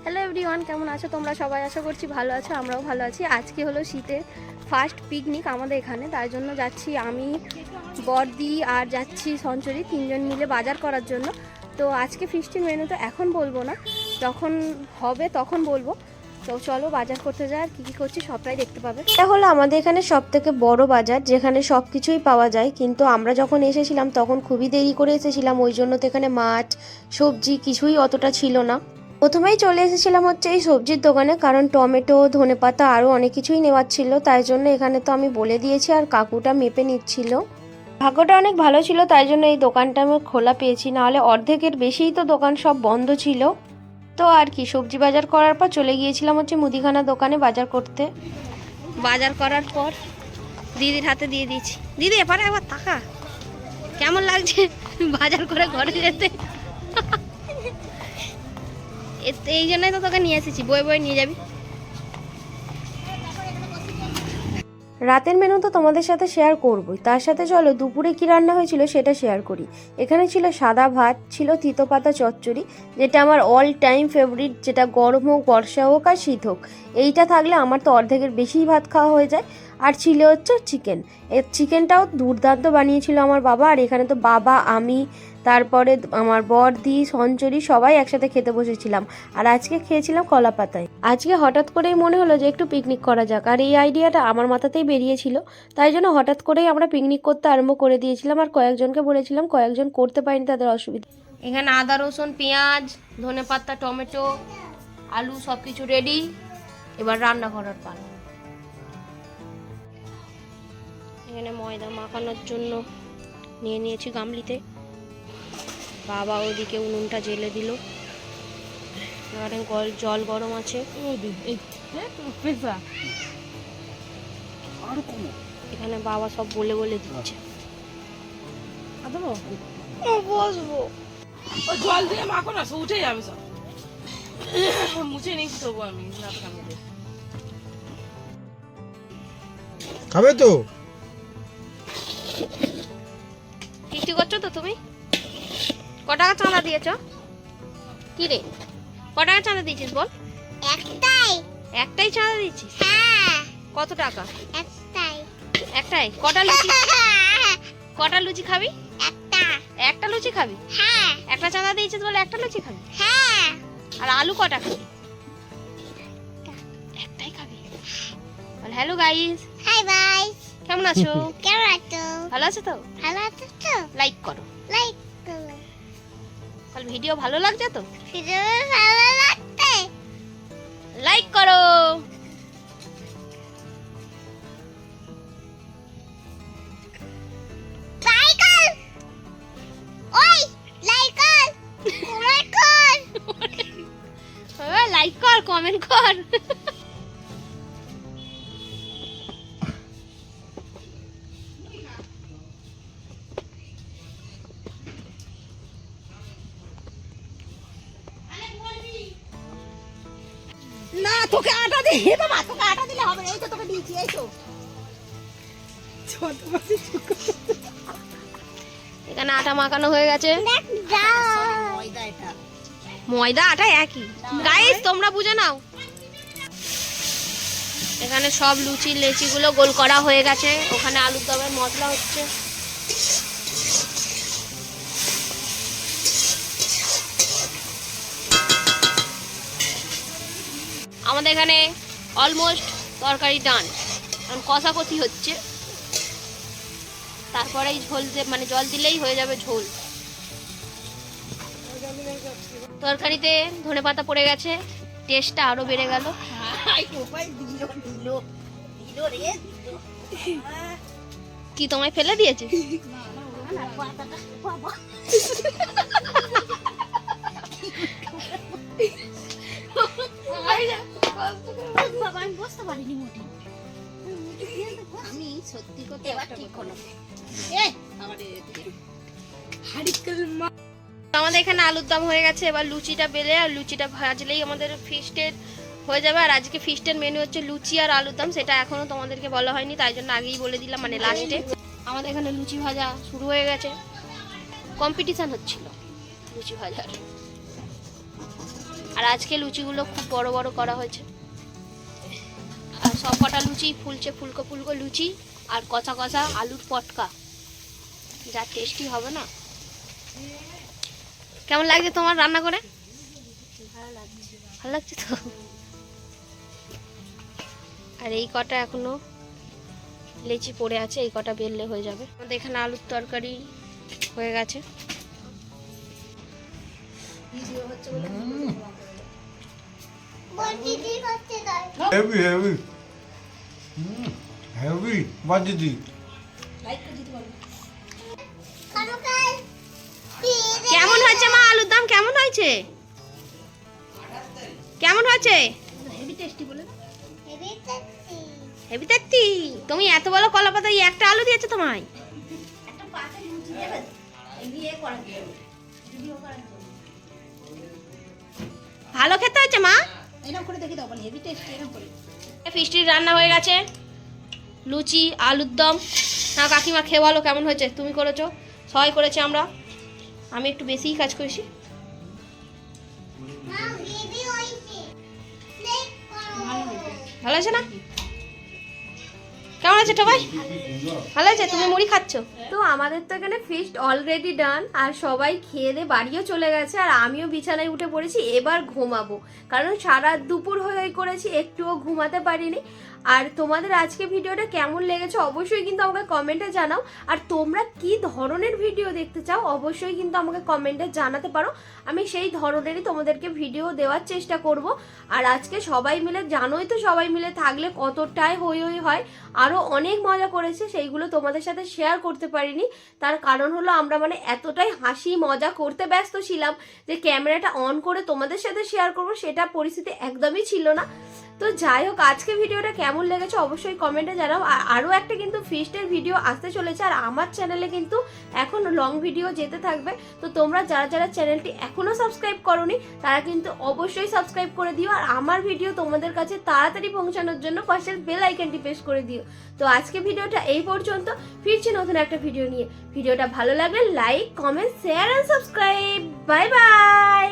Hello everyone, কেমন আছো তোমরা সবাই? আশা করছি ভালো আছো, আমরাও ভালো আছি। আজকে হলো শীতের ফার্স্ট পিকনিক আমাদের এখানে, তার জন্য যাচ্ছি আমি, বড়দি আর যাচ্ছি সঞ্চরি, তিনজন মিলে বাজার করার জন্য। তো আজকে ফিস্টের মেনু তো এখন বলবো না, যখন হবে তখন বলবো। তো চলো বাজার করতে যাই, আর কী কী করছি সবটাই দেখতে পাবে। এটা হলো আমাদের এখানে সব থেকে বড় বাজার, যেখানে সব কিছুই পাওয়া যায়। কিন্তু আমরা যখন এসেছিলাম তখন খুবই দেরি করে এসেছিলাম, ওই জন্য তো এখানে মাছ সবজি কিছুই অতটা ছিল না। প্রথমেই চলে এসেছিলাম হচ্ছে এই সবজির দোকানে, কারণ টমেটো ধনেপাতা আরও অনেক কিছুই নেওয়ার ছিল, তাই জন্য এখানে তো আমি বলে দিয়েছি আর কাকুটা মেপে নিচ্ছিল। ভাগ্যটা অনেক ভালো ছিল, তাই জন্য এই দোকানটা আমি খোলা পেয়েছি, নাহলে অর্ধেকের বেশিই তো দোকান সব বন্ধ ছিল। তো আর কি, সবজি বাজার করার পর চলে গিয়েছিলাম হচ্ছে মুদিখানা দোকানে বাজার করতে। বাজার করার পর দিদির হাতে দিয়ে দিয়েছি। দিদি এবারে একবার টাকা কেমন লাগছে বাজার করে ঘরে যেতে? এই জন্যই তো তোকে নিয়ে এসেছি, বই বই নিয়ে যাবি। রাতের মেনু তো তোমাদের সাথে শেয়ার করবই, তার সাথে চলো দুপুরে কি রান্না হয়েছিল সেটা শেয়ার করি। এখানে ছিল সাদা ভাত, ছিল তিতো পাতা চচ্চড়ি, যেটা আমার অল টাইম ফেভারিট, যেটা গরম হোক বর্ষা হোক আর শীত হোক, এইটা থাকলে আমার তো অর্ধেকের বেশিই ভাত খাওয়া হয়ে যায়। আর ছিল হচ্ছে চিকেন, এর চিকেনটাও দুর্দান্ত বানিয়েছিল আমার বাবা। আর এখানে তো বাবা, আমি, তারপরে আমার বড়দি, সঞ্চরি সবাই একসাথে খেতে বসেছিলাম। আর আজকে খেয়েছিলাম কলা পাতায়। আজকে হঠাৎ করেই মনে হলো যে একটু পিকনিক করা যাক, আর এই আইডিয়াটা আমার মাথাতেই বেরিয়েছিল, তাই জন্য হঠাৎ করেই আমরা পিকনিক করতে আরম্ভ করে দিয়েছিলাম। আর কয়েকজনকে বলেছিলাম, কয়েকজন করতে পারেনি, তাদের অসুবিধা। এখানে আদা রসুন পেঁয়াজ ধনেপাতা টমেটো আলু সব কিছু রেডি, এবার রান্না করার পালা। এখানে ময়দা মাখানোর জন্য নিয়ে নিয়েছি গামলিতে। বাবা ওইদিকে উনুনটা জেলে দিল, এখানে জল গরম আছে। এখানে বাবা সব বলে বলে দিচ্ছে। বসবো জল দিয়ে মাখো না, উঠে যাবে সব। মুছে নিচ্ছি তবু আমি খাবে তো। কিস্তি করছো তো তুমি? ক টাকা চাঁদা দিয়েছ? কি রে, ক টাকা চাঁদা দিয়েছিস বল? একটাই চাঁদা দিয়েছিস? কত টাকা? একটাই। কটা লুচি খাবি? একটা লুচি খাবি? একটা চাঁদা দিয়েছিস বলে একটা লুচি খাবি? আর আলু কটা খাবি? একটাই খাবি? হ্যালো গাইস, হাই গাইস, কেমন আছো? কেমন আছো? ভালো আছো তো? ভালো আছো তো? লাইক করো। লাইক করো। কাল ভিডিও ভালো লাগছে তো? ভিডিও ভালো লাগছে? লাইক করো। লাইক কর। ওই লাইক কর। কমেন্ট কর। লাইক কর, কমেন্ট কর। না, তোকে আটা দে। হে বাবা, তোকে আটা দিলে হবে না। এই তো তোকে দিয়েছি, এই তো। এখানে আটা মাখানো হয়ে গেছে। ময়দা এটা। ময়দা আটা একই। গাইস তোমরা বুঝে নাও। এখানে সব লুচি লেচিগুলো গোল করা হয়ে গেছে। ওখানে আলুর দমের মশলা হচ্ছে। আমাদের এখানে অলমোস্ট তরকারি ডান, কারণ কষাকষি হচ্ছে। তারপরে ঝোল মানে জল দিলেই হয়ে যাবে ঝোল। তরকারিতে ধনেপাতা পড়ে গেছে, টেস্টটা আরো বেড়ে গেল। কি তোমায় ফেলে দিয়েছে? আমি সত্যি কথা এবার ঠিক হলো। আমাদের এখানে আলুর দম হয়ে গেছে। এবার লুচিটা বেলে আর লুচিটা ভাজলেই আমাদের ফিস্টের হয়ে যাবে। আর আজকে ফিস্টের মেনু হচ্ছে লুচি আর আলুর দম, সেটা এখনো তোমাদেরকে বলা হয়নি, তাই জন্য আগেই বলে দিলাম, মানে লাস্টে। আমাদের এখানে লুচি ভাজা শুরু হয়ে গেছে, কম্পিটিশন হচ্ছিল লুচি ভাজার। আর আজকে লুচিগুলো খুব বড় বড় করা হয়েছে, আর সব কটা লুচি ফুলছে, ফুলকো ফুলকো লুচি আর কষা কষা আলুর পটকা, যা টেস্টি হবে না। কেমন লাগছে তোমার রান্না করে? ভালো লাগছে তো। আর এই কটা এখনো লেচি পড়ে আছে, এই কটা বেললে হয়ে যাবে। আমাদের এখানে আলুর তরকারি হয়ে গেছে। বড়দিদি করতে দাও। হেভি হেভি হেভি বাদ দিদি। কালকাল কেমন হয়েছে মা আলুর দম? কেমন হয়েছে? কেমন হয়েছে? Heavy tasty. হেভি দেখতি। তুমি এত বড় কলা পাতায় একটা আলু দিয়েছো তোমায়? ভালো খেতে হয়েছে মা। ফিস্টির রান্না হয়ে গেছে, লুচি আলুর দম। না কাকিমা খেয়ে বলো কেমন হয়েছে? তুমি করেছো, সবাই করেছে, আমরা, আমি একটু বেশিই কাজ করেছি। মা বেবি হইছে। প্লেট করো। ভালো আছে না? কেমন আছে সবাই? ভালো আছে? তুমি মুড়ি খাচ্ছ তো? আমাদের তো এখানে ফিস্ট অলরেডি ডান, আর সবাই খেয়ে দিয়ে বাড়িও চলে গেছে, আর আমিও বিছানায় উঠে পড়েছি। এবার ঘুমাবো, কারণ সারা দুপুর হয়ে করেছি, একটুও ঘুমাতে পারিনি। আর তোমাদের আজকে ভিডিওটা কেমন লেগেছে অবশ্যই কিন্তু আমাকে কমেন্টে জানাও, আর তোমরা কি ধরনের ভিডিও দেখতে চাও অবশ্যই কিন্তু আমাকে কমেন্টে জানাতে পারো। আমি সেই ধরনেরই তোমাদেরকে ভিডিও দেওয়ার চেষ্টা করব। আর আজকে সবাই মিলে, জানোই তো সবাই মিলে থাকলে কতটাই হই হই হয়, আরও অনেক মজা করেছে, সেইগুলো তোমাদের সাথে শেয়ার করতে পারিনি। তার কারণ হলো আমরা মানে এতটাই হাসি মজা করতে ব্যস্ত ছিলাম যে ক্যামেরাটা অন করে তোমাদের সাথে শেয়ার করব সেটা পরিস্থিতি একদমই ছিল না। তো যাই হোক, আজকে ভিডিওটা কেমন লেগেছে অবশ্যই কমেন্টে জানাও। আর আরও একটা কিন্তু ফিস্টের ভিডিও আসতে চলেছে, আর আমার চ্যানেলে কিন্তু এখন লং ভিডিও যেতে থাকবে। তো তোমরা যারা যারা চ্যানেলটি এখনও সাবস্ক্রাইব করোনি তারা কিন্তু অবশ্যই সাবস্ক্রাইব করে দিও, আর আমার ভিডিও তোমাদের কাছে তাড়াতাড়ি পৌঁছানোর জন্য পাশের বেল আইকনটি প্রেস করে দিও। তো আজকে ভিডিওটা এই পর্যন্ত, ফিরছি নতুন একটা ভিডিও নিয়ে। ভিডিওটা ভালো লাগলে like comment share and subscribe. Bye bye.